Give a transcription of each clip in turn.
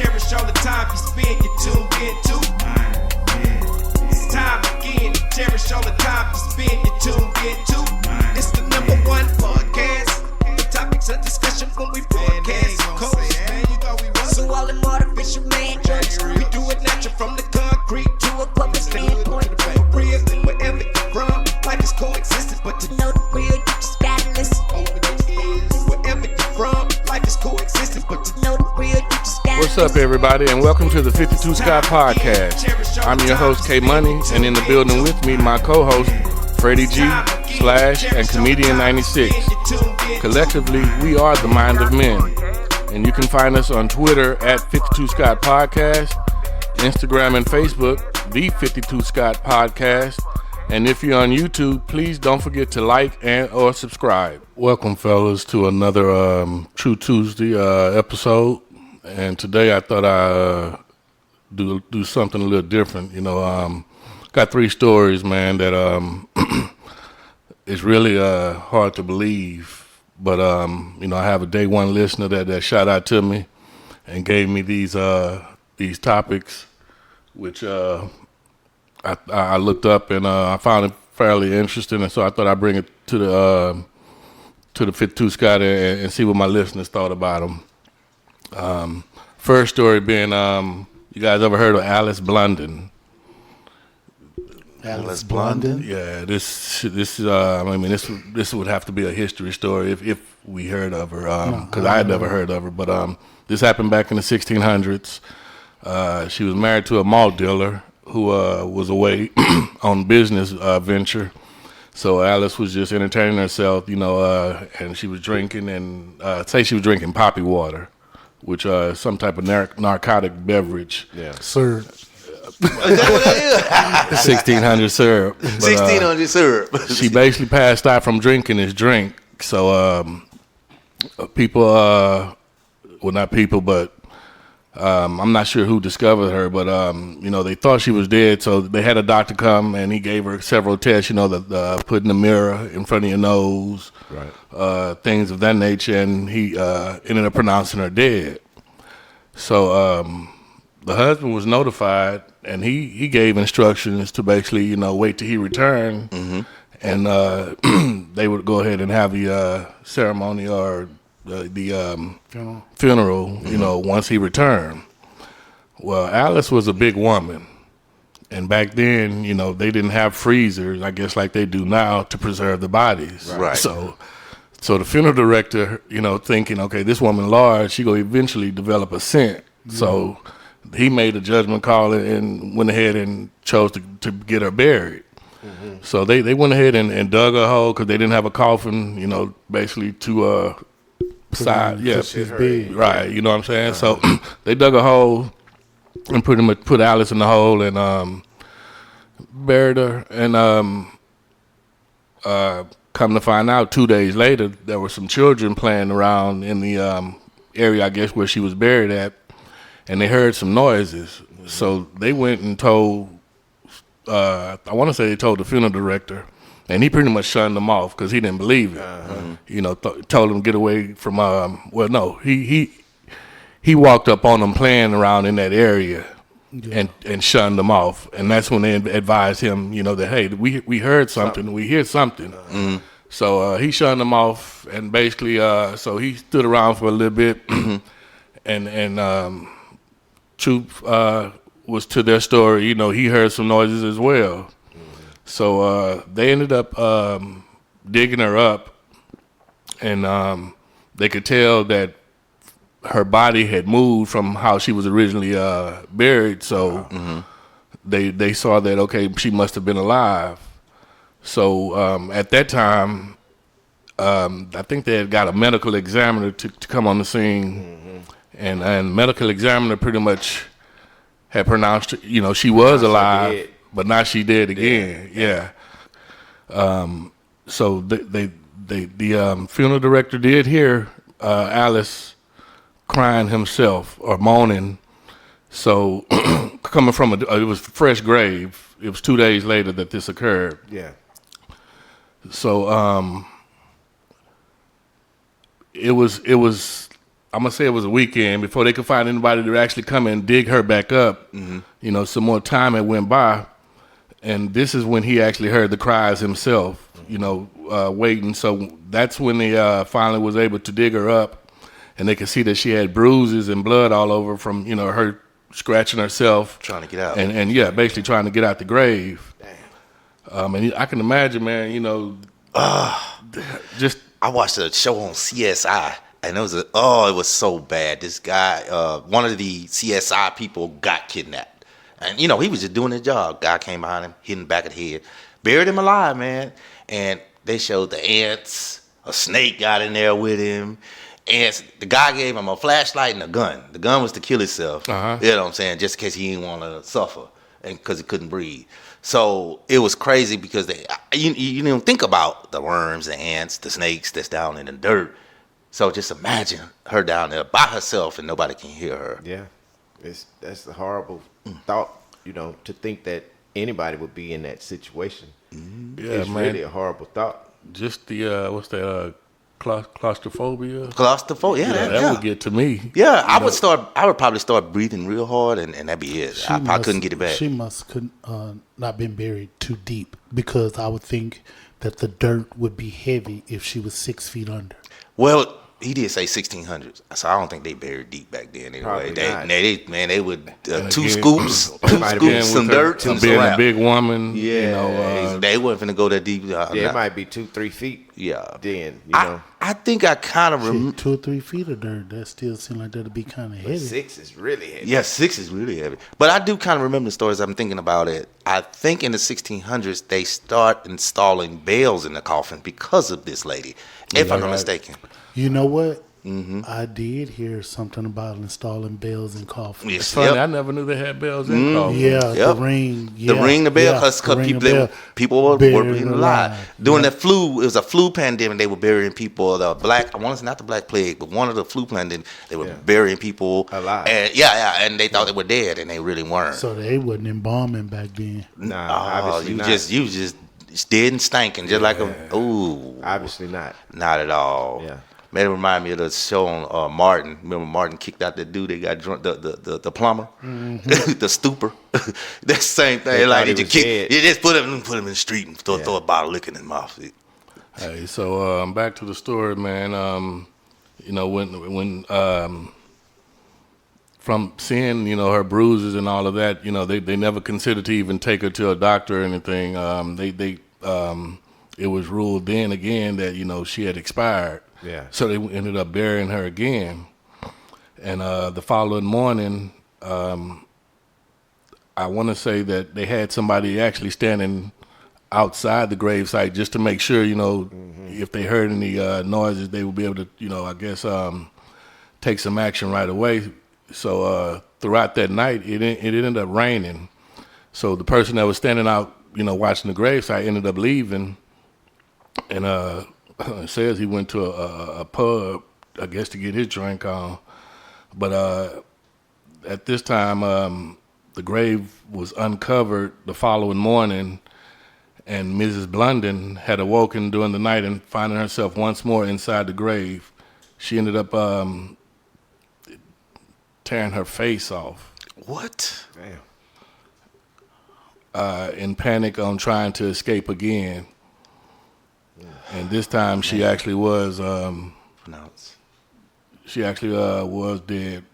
cherish all the time you spend, you tuned in to. It's time again to cherish all the time you spend, you tuned in to. It's the number one podcast. The topics of discussion when we broadcast. So all them artificial man jokes, we do it natural from the concrete to a public standpoint. Real, wherever you're from, life is coexisting, but to know the real, you just gotta listen. Wherever you're from, life is coexisting, but to know the real, you just gotta listen. What's up, everybody, and welcome to the 52 Scott Podcast. I'm your host, K Money, and in the building with me, my co-host, Freddie G, Slash, and Comedian 96. Collectively, we are the Mind of Men. And you can find us on Twitter at 52 Scott Podcast, Instagram and Facebook, the 52 Scott Podcast. And if you're on YouTube, please don't forget to like and or subscribe. Welcome, fellas, to another True Tuesday episode. And today I thought I'd do something a little different. You know, got three stories, man, that is really hard to believe. But, you know, I have a day one listener that shot out to me and gave me these topics, which I looked up and I found it fairly interesting. And so I thought I'd bring it to the 52 Scott and see what my listeners thought about them. First story being, you guys ever heard of Alice Blunden? Alice Blunden? Yeah, this would have to be a history story if we heard of her, because I had never heard of her. But this happened back in the 1600s. She was married to a malt dealer who was away on business venture. So Alice was just entertaining herself, you know, and she was drinking she was drinking poppy water, which is some type of narcotic beverage. Yeah, syrup. 1600 syrup. 1600 syrup. She basically passed out from drinking this drink. So people, well, not people, but I'm not sure who discovered her, but you know, they thought she was dead. So they had a doctor come and he gave her several tests. You know, putting the mirror in front of your nose, right? Things of that nature, and he ended up pronouncing her dead. So the husband was notified, and he gave instructions to basically, you know, wait till he returned, and they would go ahead and have the ceremony or the funeral, you know, once he returned. Well, Alice was a big woman, and back then, you know, they didn't have freezers, I guess, like they do now to preserve the bodies. Right. So the funeral director, you know, thinking, okay, this woman large, she gonna eventually develop a scent. So he made a judgment call and went ahead and chose to get her buried. So they went ahead and dug a hole because they didn't have a coffin, you know, basically to side, right, you know what I'm saying? So they dug a hole and pretty much put Alice in the hole and buried her. And come to find out, 2 days later, there were some children playing around in the area, I guess, where she was buried at. And they heard some noises, so they went and told, I want to say they told the funeral director, and he pretty much shunned them off because he didn't believe it. You know, told them to get away from, he walked up on them playing around in that area and shunned them off. And that's when they advised him, you know, that, hey, we heard something, we hear something. So he shunned them off, and basically, so he stood around for a little bit, and truth was to their story, you know, he heard some noises as well. So they ended up digging her up, and they could tell that her body had moved from how she was originally buried. So they saw that, okay, she must have been alive. So at that time, I think they had got a medical examiner to come on the scene. And medical examiner pretty much had pronounced, you know, she was alive, but now she dead again. Yeah. So the funeral director did hear Alice crying himself or moaning. So coming from it was a fresh grave. It was 2 days later that this occurred. Yeah. So it was I'm gonna say it was a weekend before they could find anybody to actually come and dig her back up. Some more time had went by, and this is when he actually heard the cries himself. Waiting. So that's when they finally was able to dig her up, and they could see that she had bruises and blood all over from her scratching herself, Trying to get out. and basically trying to get out the grave. Damn. And I can imagine, man. Just I watched a show on CSI, and it was so bad. This guy, one of the CSI people, got kidnapped, and he was just doing his job. Guy came behind him, hit him back of the head, buried him alive, man. And they showed the ants. A snake got in there with him. And the guy gave him a flashlight and a gun. The gun was to kill himself. Uh-huh. You know what I'm saying? Just in case he didn't want to suffer, and because he couldn't breathe. So it was crazy because you didn't think about the worms, the ants, the snakes that's down in the dirt. So just imagine her down there by herself and nobody can hear her. Yeah, that's a horrible thought. To think that anybody would be in that situation. yeah, It's man. really a horrible thought. Just the what's that? Claustrophobia. Claustrophobia, That would get to me. Yeah, I would probably start breathing real hard, and that'd be it. I probably couldn't get it back. She must not been buried too deep, because I would think that the dirt would be heavy if she was 6 feet under. Well, he did say 1600s, so I don't think they buried deep back then. Anyway, Probably not. they would two again, scoops, might have been some dirt, and being slap. a big woman. Yeah. They wasn't finna go that deep. It might be 2-3 feet. Yeah. Then I think I kind of remember. 2 or 3 feet of dirt, that still seems like that'd be kind of heavy. 6 is really heavy. Yeah, 6 is really heavy. But I do kind of remember the stories. I'm thinking about it. I think in the 1600s they start installing bells in the coffin because of this lady, if I'm not mistaken. You know what? I did hear something about installing bells in coffins. Yes, Funny, yep. I never knew they had bells in coffins. Yeah, Yep. the ring. The ring the bell, because people were being alive. During the flu, it was a flu pandemic. They were burying people. I want to say not the Black Plague, but one of the flu pandemic. They were burying people alive. And and they thought they were dead, and they really weren't. So they wasn't embalming back then. Nah, Oh, obviously you not. just dead and stinking, just like Obviously not. not at all. Yeah. Man, it remind me of the show on Martin. Remember Martin kicked out the dude that got drunk, the plumber, the stooper. That same thing. They Like thought he you was dead. you just put him in the street and throw a bottle of liquor in his mouth. Hey, so back to the story, man. When from seeing her bruises and all of that, they never considered to even take her to a doctor or anything. It was ruled then again that she had expired. Yeah. So they ended up burying her again, and the following morning, I want to say that they had somebody actually standing outside the gravesite just to make sure, if they heard any noises, they would be able to, take some action right away. So throughout that night, it ended up raining. So the person that was standing out, watching the gravesite ended up leaving, and it says he went to a pub, I guess, to get his drink on. But at this time, the grave was uncovered the following morning, and Mrs. Blunden had awoken during the night and finding herself once more inside the grave. She ended up tearing her face off. What? Damn. In panic on trying to escape again. And this time she actually was Pronounced. she actually was dead,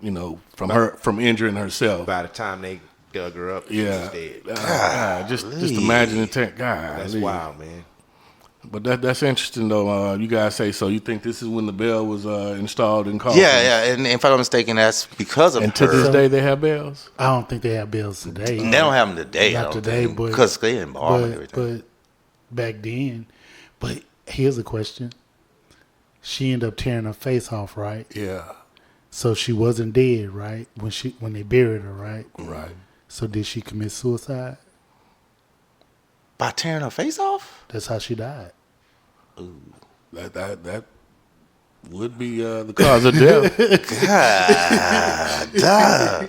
from injuring herself. By the time they dug her up, she Yeah. was dead. Just imagine it. God, That's wild, man. But that's interesting though. You guys say so. You think this is when the bell was installed in coffins? Yeah, and if I'm not mistaken, that's because of And to her. this day they have bells. I don't think they have bells today. They don't have them today. Not today, but because they embalm and everything. But back then. But here's a question: she ended up tearing her face off, right? Yeah. So she wasn't dead, right? When they buried her, right? Right. So did she commit suicide? By tearing her face off? That's how she died. That would be the cause of death. God, damn.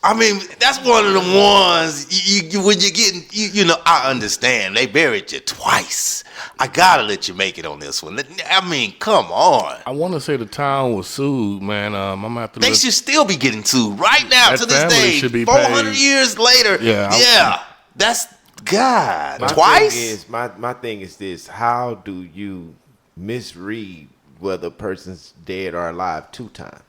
I mean, that's one of the ones you when you're getting, you know, I understand. They buried you twice. I gotta let you make it on this one. I mean, come on. I want to say the town was sued, man. I'm gonna have to. They should still be getting sued right now That to this family day. should be 400 paid. years later. Yeah, That's God. My Twice? Thing is, my thing is this: how do you misread whether a person's dead or alive 2 times?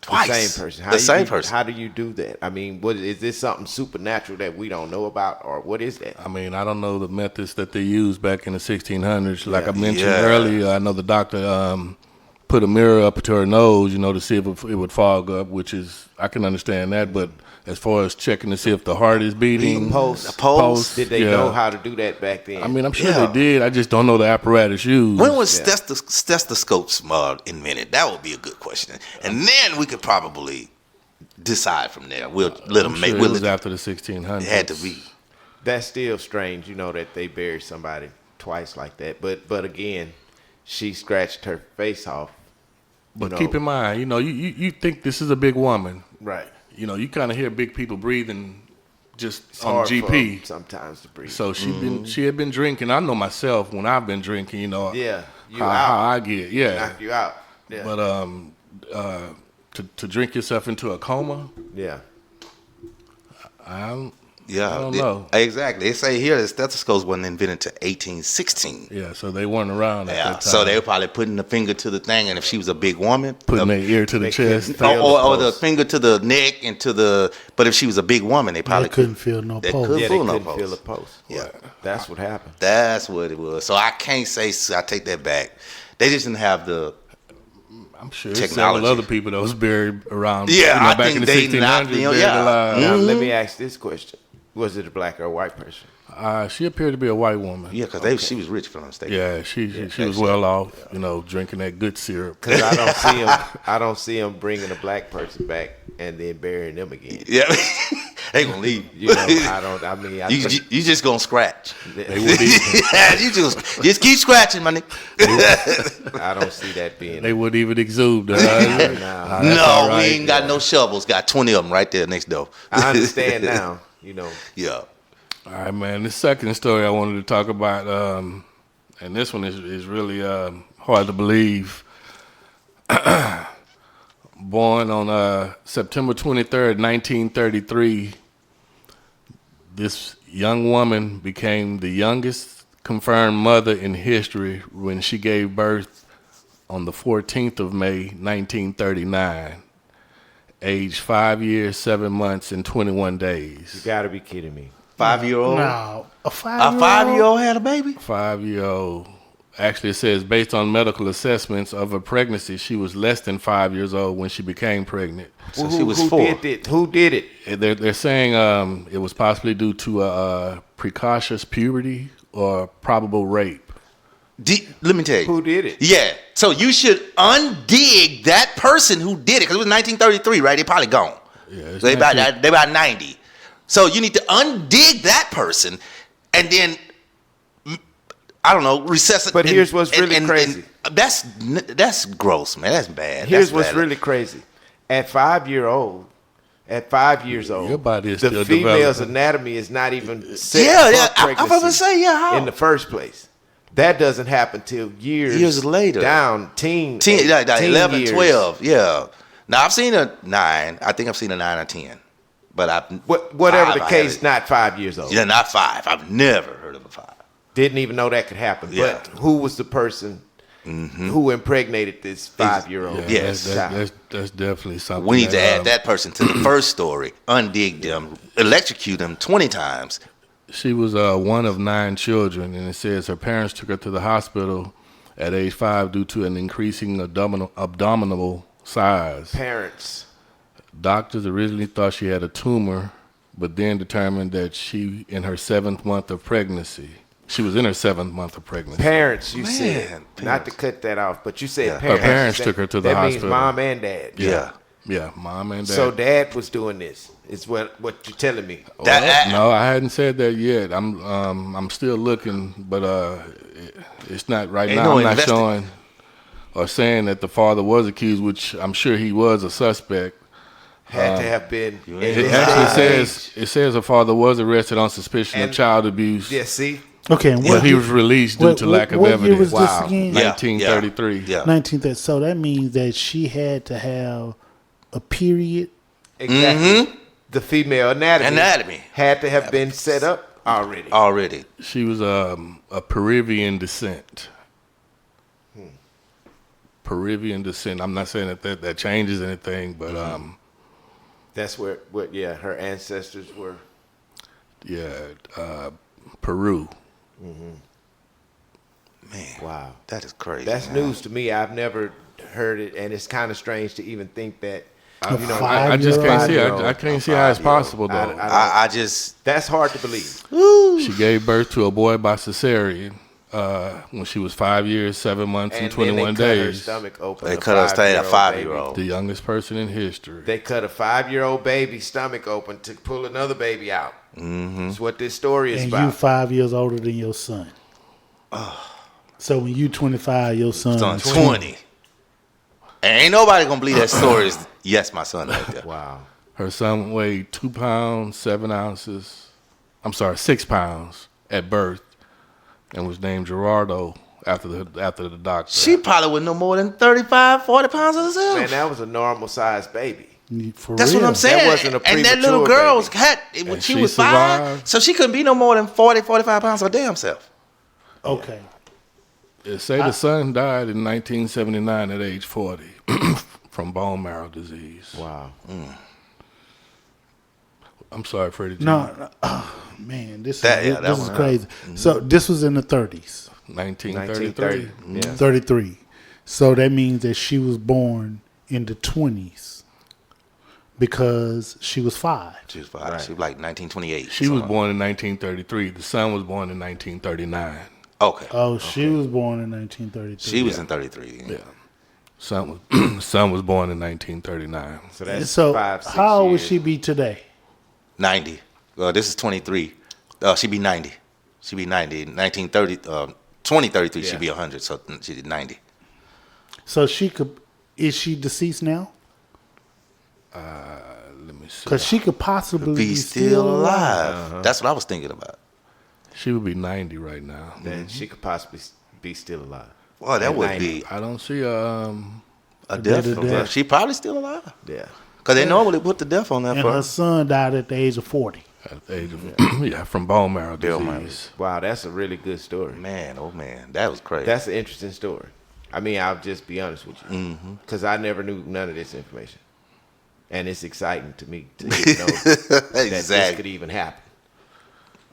Twice. The same person. The same person. How do you do that? I mean, what is this something supernatural that we don't know about, or what is that? I mean, I don't know the methods that they used back in the 1600s. Like I mentioned Yeah. earlier, I know the doctor put a mirror up to her nose, you know, to see if it would fog up, which is, I can understand that. But as far as checking to see if the heart is beating, Pulse. Pulse. Did they know how to do that back then? I mean, I'm sure Yeah. they did. I just don't know the apparatus used. When was stethoscopes invented? That would be a good question. And then we could probably decide from there. We'll let them I'm make. sure We'll it was let, after the 1600s. it had to be. That's still strange, you know, that they buried somebody twice like that. But again, she scratched her face off. But keep in mind, you know, you think this is a big woman. Right. You know, you kind of hear big people breathing just It's on hard for GP. them sometimes to breathe. So she had been drinking. I know myself when I've been drinking. You know, yeah, you how out. I get. Yeah, Knock you out. Yeah. but to drink yourself into a coma, yeah. I don't Yeah, know. Exactly. They say here that stethoscopes wasn't invented until 1816. Yeah, so they weren't around at Yeah, that time. so they were probably putting the finger to the thing, and if she was a big woman, putting their ear to the They chest. couldn't feel or the pulse. finger to the neck and to the. But if she was a big woman, they probably They couldn't feel no they pulse. couldn't Yeah, they feel no couldn't pulse. feel a pulse. Yeah. That's what happened. That's what it was. So I can't say. I take that back. They just didn't have the. I'm sure Technology. several other people that was buried around. Yeah, I back think in the they 1600s. knocked them- buried yeah. alive. Now, let me ask this question. Was it a black or a white person? She appeared to be a white woman. Yeah, because she was rich, if I'm not mistaken. Yeah, she was well off. You know, drinking that good syrup. Because I don't see him bringing a black person back and then burying them again. Yeah, they gonna leave. You know, I mean, You just gonna scratch. They would even, Yeah, you just keep scratching, my nigga. I don't see that being. they would even exhume that. Nah, No, all we right. ain't got no shovels. Got 20 of them right there next door. I understand now. You know, Yeah. All right, man. The second story I wanted to talk about, and this one is really hard to believe. Born on September 23rd, 1933, this young woman became the youngest confirmed mother in history when she gave birth on the 14th of May, 1939, aged 5 years, 7 months, and 21 you days. got to be kidding me. 5-year-old. Now, a A 5-year-old? 5-year-old had a baby. 5-year-old. Actually, it says based on medical assessments of her pregnancy, she was less than 5 years old when she became pregnant. So she was 4. Did it? Who did it? They're saying it was possibly due to a precocious puberty or probable rape. Let me tell you. Who did it? Yeah. So you should undig that person who did it because it was 1933, right? They probably gone. Yeah, it's They 19 about 90. So you need to undig that person and then I don't know, resuscitate. But here's what's really crazy. That's gross, man. That's bad. Here's That's what's bad. really crazy. At 5 years old, Your body is the still female's developing. anatomy is not even set Yeah, for yeah. I was pregnancy about to say, yeah, how? in the first place. That doesn't happen till years later. Down, teen 11, years. 12, yeah. Now I've seen a 9. I think I've seen a 9 or 10. But Whatever 5, the I case, haven't. not 5 years old. Yeah, not 5. I've never heard of a 5. Didn't even know that could happen. Yeah. But who was the person who impregnated this 5-year-old? Yeah, Yes. that's definitely something. We need to that, add that person to the first story. Undig them, electrocute them 20 times. She was one of 9 children, and it says her parents took her to the hospital at age 5 due to an increasing abdominal size. Parents. Doctors originally thought she had a tumor, but then determined that she in her 7th month of pregnancy. She was in her 7th month of pregnancy. Parents, you Man, said. parents. Not to cut that off, but you said Yeah. parents. Her parents That- took her to the that hospital. means mom and dad. Yeah. Yeah, mom and dad. So dad was doing this. Is what you're telling me. No, I hadn't said that yet. I'm still looking, but it's not right Ain't now. no I'm not investi- showing or saying that the father was accused, which I'm sure he was a suspect. Had to have been. In It this Actually, day and it says her father was arrested on suspicion of And- child abuse. age. Yeah, see? Okay, and But what he year- was released due to lack of what evidence. year was this Wow. again? Yeah, 1933. Yeah. 1930. So that means that she had to have a period. Exactly. The female Anatomy. had to have been set up already. Already. She was a Peruvian descent. Peruvian descent. I'm not saying that changes anything, but That's where her ancestors were. Peru. Man. Wow. That is crazy. That's man. news to me. I've never heard it, and it's kind of strange to even think that. A I just can't see. five-year-old, I can't see how it's possible though. I just. That's hard to believe. She gave birth to a boy by cesarean when she was 5 years, 7 months, and 21 then they cut her days. stomach open. They cut her stomach at a 5-year-old. The youngest person in history. They cut a 5-year-old baby's stomach open to pull another baby out. Mm-hmm. That's what this story is And about. you 5 years older than your son. So when you 25, your son Son, is 20. And ain't nobody gonna believe that story is, yes, my son right there. Wow. Her son weighed 2 pounds, 7 ounces. I'm sorry, 6 pounds at birth, and was named Gerardo after the doctor. She probably was no more than 35, 40 pounds herself. Man, that was a normal sized baby. For That's real. what I'm saying. wasn't a and that little premature girl baby. had, when And she she was survived. 5, so she couldn't be no more than 40, 45 pounds her damn self. Okay. It say the son died in 1979 at age 40 from bone marrow disease. Wow. I'm sorry, Freddie. G. No, oh, man, this That- yeah, is that this is one, crazy. So this was in the 30s, 1933. 1930. Yeah. 33. So that means that she was born in the 20s because she was 5. She was 5. She was like 1928. She was born in 1933. The son was born in 1939. Okay. Oh, she was born in 1933. She was in 33. Yeah. Son was born in 1939. So that's So 5, 6 how old would years. she be today? 90. This is 23. She'd be 90. She'd be 90. 1930, 2033, Yeah. she'd be 100. So she did 90. So she could. Is she deceased now? Let me see. Because she could possibly Be still alive. That's what I was thinking about. She would be 90 right now. Then she could possibly be still alive. Well, that At would 90. be I don't see a death death. of death. She probably still alive. Yeah. Because they normally put the death on that And her first. son died at the age of 40. at the age of from bone marrow Bone marrow. disease. Wow, that's a really good story. Man, oh man, that was crazy. That's an interesting story. I mean, I'll just be honest with you. Because I never knew none of this information. And it's exciting to me to even know that this could exactly. even happen.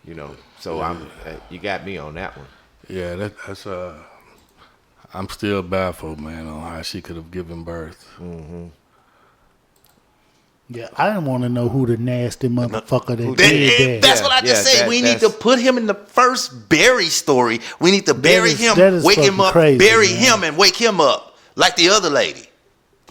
You know, so you got me on that one. Yeah, that's I'm still baffled, man, on how she could have given birth. Yeah, I didn't want to know who the nasty motherfucker that That- did that's that. what I just Yeah, said. We need to that's- put him in the first Barry story. We need to bury is- him, that is wake him fucking up, crazy, bury man. him, and wake him up like the other lady.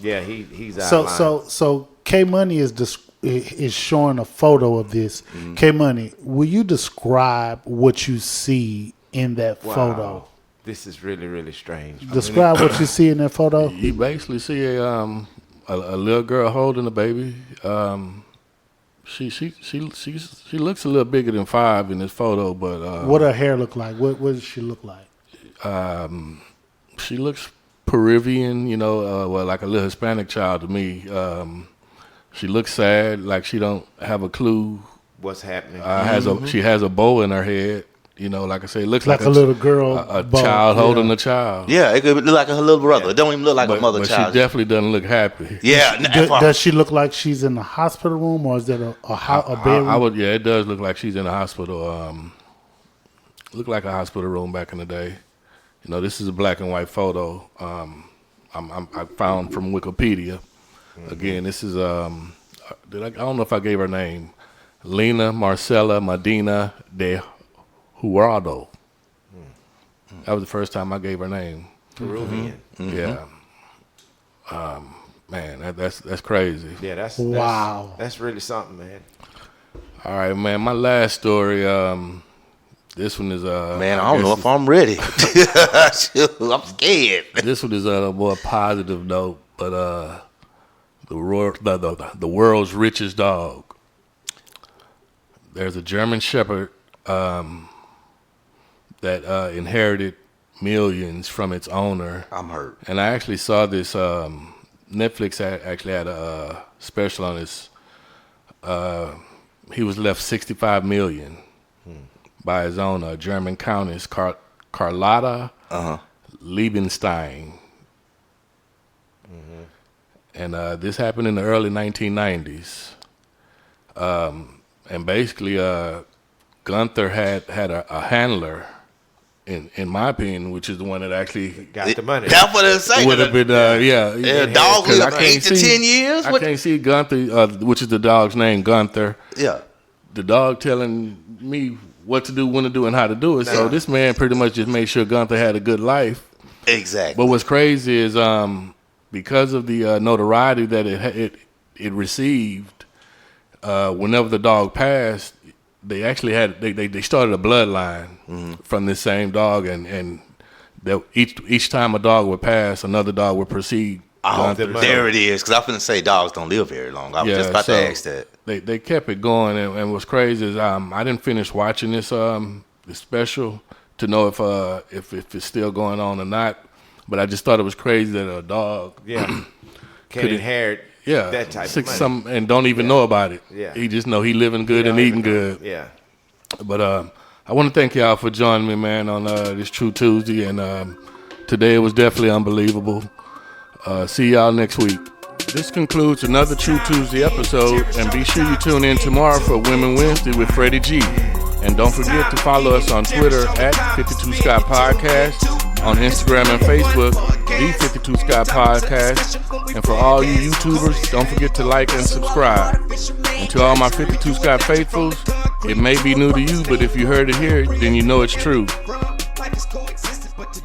Yeah, he's out So of line. so K Money is showing a photo of this. K Money, will you describe what you see in that Wow. photo? This is really, really strange. Describe what you see in that photo. You basically see a little girl holding a baby. She looks a little bigger than 5 in this photo, but What her hair look like? What does she look like? she looks Peruvian, well, like a little Hispanic child to me. She looks sad, like she don't have a clue. What's happening? She has a bow in her head. Like I say, it looks Like like a little girl a bow, child yeah. holding a child. Yeah, it could look like her little brother. It don't even look like a But, mother but she child. definitely doesn't look happy. Yeah, Does she look like she's in the hospital room, or is that a bedroom? Yeah, it does look like she's in a hospital. Look like a hospital room back in the day. This is a black and white photo. I found from Wikipedia. Again, this is I don't know if I gave her name, Lena Marcela Medina de Jurado. That was the first time I gave her name. Peruvian. Yeah. Man, that's crazy. Yeah, that's Wow. That's really something, man. All right, man. My last story. This one is Man, I don't know if I'm ready. Shoot, I'm scared. This one is on a more positive note, but the world's richest dog. There's a German Shepherd that inherited millions from its owner. I'm hurt. And I actually saw this. Netflix actually had a special on this. He was left $65 million by his owner, a German countess, Carlotta Liebenstein. And this happened in the early 1990s. And basically, Gunther had a handler, in my opinion, which is the one that actually Got the money. That's what it's saying. would have been, dog 'cause I lived can't 8 to see- 10 years. I What? can't see Gunther, which is the dog's name, Gunther. Yeah. The dog telling me what to do, when to do, and how to do it. So this man pretty much just made sure Gunther had a good life. Exactly. But what's crazy is because of the notoriety that it received, whenever the dog passed, they actually they started a bloodline from this same dog, and each time a dog would pass, another dog would proceed. Oh, there it is. Because I was going to say dogs don't live very long. I was just about to ask that. They kept it going, and what's crazy is I didn't finish watching this special to know if it's still going on or not. But I just thought it was crazy that a dog Can inherit that type of money. and don't even know about it. Yeah. He just know he living good and eating good. Yeah. But I want to thank y'all for joining me, man, on this True Tuesday, and today it was definitely unbelievable. See y'all next week. This concludes another True Tuesday episode, and be sure you tune in tomorrow for Women Wednesday with Freddie G. And don't forget to follow us on Twitter at 52 Scott Podcast, on Instagram and Facebook, the 52 Scott Podcast. And for all you YouTubers, don't forget to like and subscribe. And to all my 52 Scott faithfuls, it may be new to you, but if you heard it here, then you know it's true. Life is coexistent, but